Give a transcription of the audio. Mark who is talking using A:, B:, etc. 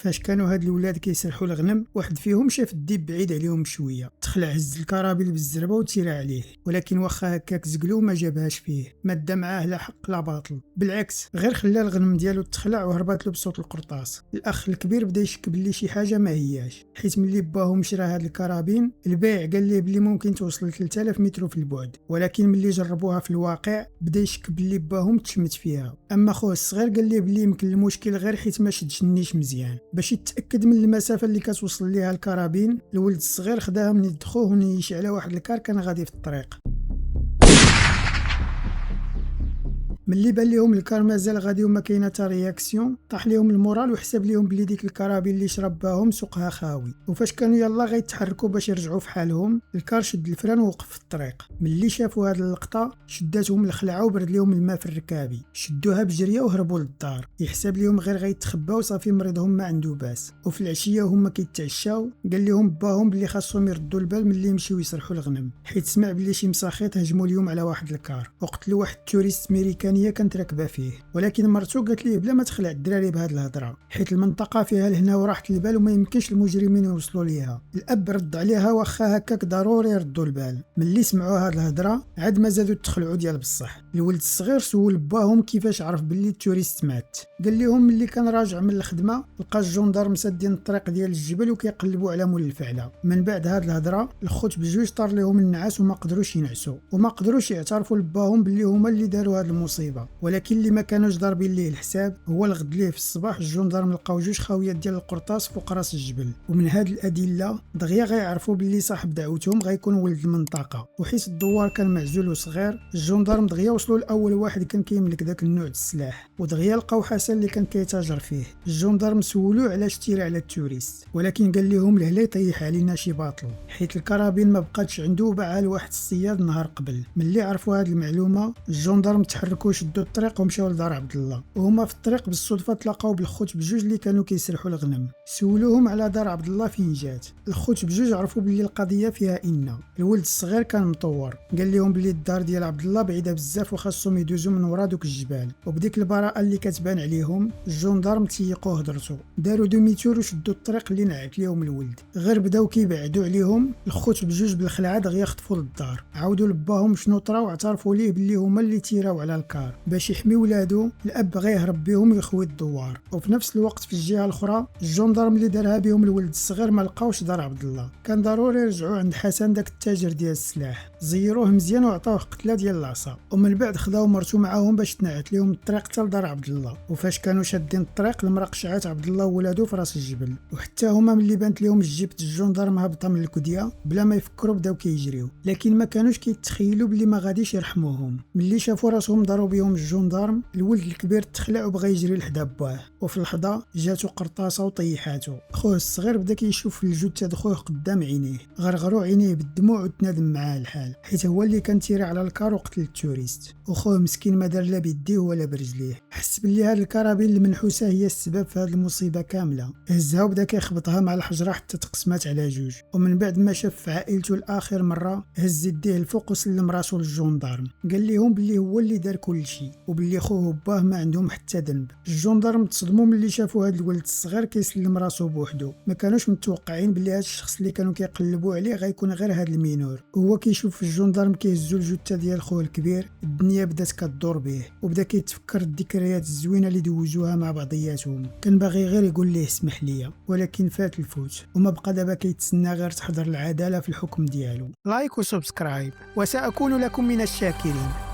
A: فاش كانوا هاد الولاد كيسرحوا الغنم، واحد فيهم شاف الديب بعيد عليهم بشويه، تخلع هز الكرابيل بالزربه وتيرا عليه، ولكن واخا هكاك زقلو ما جابهاش فيه، ما دا معاه لا حق لا باطل، بالعكس غير خلى الغنم ديالو تخلع وهربات له بصوت القرطاس. الاخ الكبير بدا يشك بلي شي حاجه ما هياش، حيت ملي باهم شرا هاد الكرابين البايع قال ليه بلي ممكن توصل 3000 متر في البعد، ولكن ملي جربوها في الواقع بدا يشك بلي باهم تشمت فيها. اما خوه الصغير قال ليه بلي يمكن المشكل غير حيت ما شدش النيش مزيان. باش يتاكد من المسافه اللي كتوصل ليها الكرابين، الولد الصغير خداها من يد خوه ونيش على واحد الكار كان غادي في الطريق. ملي بان ليهم الكار مازال غادي وما كاينه حتى رياكسيون، طاح ليهم المورال وحسب ليهم بلي ديك الكرابين اللي شرب باهم سوقها خاوي. وفاش كانوا يلا غيتحركوا باش يرجعوا في حالهم، الكار شد الفران ووقف في الطريق. ملي شافوا هاد اللقطه شداتهم الخلعه وبرد ليهم الماء في الركابي، شدوها بجريه وهربوا للدار. يحسب ليهم غير غيتخباو صافي مريضهم ما عنده باس. وفي العشيه وهما كيتعشاو قال لهم باهم بلي خاصهم يردوا البال ملي يمشيو يسرحوا الغنم، حيت سمع بلي شي مساخيط هجموا اليوم على واحد الكار وقتلوا واحد توريست امريكانيه كانت راكبه فيه. ولكن مرتو قالت ليه بلا ما تخلع الدراري بهاد الهضره، حيت المنطقه فيها الهنا وراحه البال وما يمكنش المجرمين يوصلوا ليها. الاب رد عليها واخا هكاك ضروري يردوا البال. ملي سمعوا هاد الهضره عاد ما زادوا تخلعوا ديال بصح. الولد الصغير سول باهم كيفاش عرف باللي التوريست مات. قال لهم ملي كان راجع من الخدمه لقى الجندار مسدين الطريق ديال الجبل وكيقلبوا على مول الفعله. من بعد هاد الهضره الخوت بجوج طار لهم النعاس وما قدروش ينعسوا وما قدروش يعترفوا لباهم باللي هما اللي داروا هاد المصيبه. ولكن اللي ما كانوش ضاربين ليه الحساب هو الغد ليه في الصباح الجندار لقاو جوج خاويات ديال القرطاس فوق راس الجبل. ومن هاد الادله دغيا غيعرفوا باللي صاحب دعوتهم غيكون ولد المنطقه. وحيت الدوار كان معزول وصغير، الجندار دغيا وصلوا لاول واحد كان كيملك داك النوع د السلاح، ودغيا لقاو حسن اللي كان كيتاجر فيه. الجندار سولوه علاش تيرا على التوريست، ولكن قال لهم لهلا يطيح علينا شي باطل، حيت الكرابين ما بقاتش عنده وباعها لواحد الصياد نهار قبل. ملي عرفوا هاد المعلومه الجندار تحركوا شدوا الطريق ومشاو لدار عبد الله. وهما في الطريق بالصدفه تلاقاو بالخوت بجوج اللي كانوا كيسرحوا الغنم. سولوهم على دار عبد الله فين جات. الخوت بجوج عرفوا باللي القضيه فيها ان الولد الصغير كان مطور. قال لهم باللي الدار ديال عبد الله بعيده بزاف وخاصهم يدوزوا من ورا دوك الجبال. وبديك البراءه اللي كتبان عليهم الجندار تيقوا هضرتو، داروا دوميتور وشدوا الطريق اللي نعت ليهم الولد. غير بداو كيبعدوا عليهم الخوت بجوج بالخلعه دغيا خطفوا للدار، عاودوا لباهم شنو طرا واعترفوا ليه باللي هما اللي تيراو على الكار. باش يحمي ولادو الاب غيهرب بهم ويخوي الدوار. وفي نفس الوقت في الجهه الاخرى الجندرم اللي دارها بهم الولد الصغير ما لقاوش دار عبد الله. كان ضروري يرجعوا عند حسن داك التاجر ديال السلاح، زيروه مزيان وعطاوه قتله ديال العصا. ومن بعد خداو مرتو معاهم باش تنعت لهم الطريق حتى لدار عبد الله. وفاش كانوا شادين الطريق المرق شعات عبد الله وولادو في راس الجبل. وحتى هما ملي بانت لهم الجبت الجندرم هابطه من الكديه بلا ما يفكروا بداو كيجريو، لكن ما كانوش كيتخيلوا بلي ما غاديش يرحموهم. ملي شافوا راسهم ضربوا بهم الجندرم الولد الكبير تخلع وبغى يجري لحدا باه. وفي اللحظه جاتو قرطاسه وطيحاتو. خوه الصغير بدا كيشوف الجثه د خوه قدام عينيه، غرغرو عينيه بالدموع وتنادم معاه الحال، حيت هو اللي كان تيري على الكار وقتل التوريست. وخوه مسكين ما دار لا بيديه ولا برجليه. حس بلي هاد الكرابين المنحوسه هي السبب في هاد المصيبه كامله. هزها وبدا كيخبطها مع الحجره حتى تقسمات على جوج. ومن بعد ما شاف عائلته لاخر مره هز يديه الفوق وسلم راسو للجندارم. قال لهم بلي هو اللي دار كل شيء وبلي خوه وباه ما عندهم حتى ذنب. الجندارم تصدموا ملي شافوا هاد الولد الصغير كيسلم راسو بوحدو. ما كانوش متوقعين بلي هاد الشخص اللي كانوا كيقلبوا عليه غيكون غير هاد المينور. وهو كيشوف الجندارم كيهزو الجثه ديال خوه الكبير الدنيا بدات كدور به وبدا كيتفكر الذكريات الزوينه اللي دوزوها مع بعضياتهم. كان باغي غير يقول ليه اسمح ليا ولكن فات الفوت وما بقى دابا كيتسنى غير تحضر العداله في الحكم ديالو. لايك وسبسكرايب وسأكون لكم من الشاكرين.